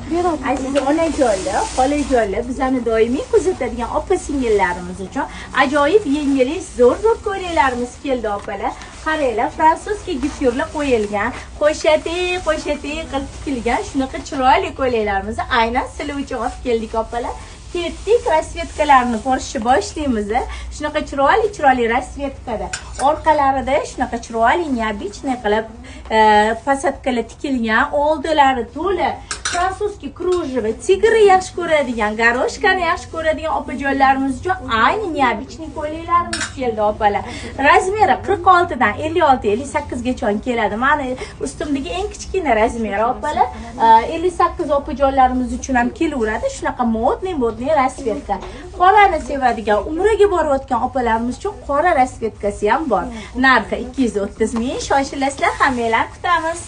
Aziz onajonlar, xolajonlar, bizani doimiy kuzatadigan opa-singillarimiz uchun ajoyib yangilik, zo'r ko'ylaklarimiz keldi opalar. Qaranglar, fransuzcha gipyurlar qo'yilgan, qo'shati qilib tikilgan shunaqa chiroyli ko'ylaklarimizni aynan sizlar uchun olib keldik opalar. Ketdik, rasvetkalarni ko'rishni boshlaymiz. Shunaqa chiroyli rasvetkada. Orqalarida shunaqa chiroyli neobычный qilib fasadkalar tikilgan, oldilari to'la fransuzski krujeva, tigri yaxshi ko'radigan, garoshkani yaxshi ko'radigan opajonlarimiz uchun ayni neobычный ko'ylaklarimiz keldi opalar. Razmeri 46 dan 56, 58 gacha keladi. Mani ustimdagi eng kichkina razmeri opalar. 58 opajonlarimiz uchun ham kelaveradi. Shunaqa modniy rasvetka. Qorani sevadigan, umraga borayotgan opalarimiz uchun qora rasvetkasi ham bor. Narxi 230 ming. Shoshilasizlar, hammanglarni kutamiz.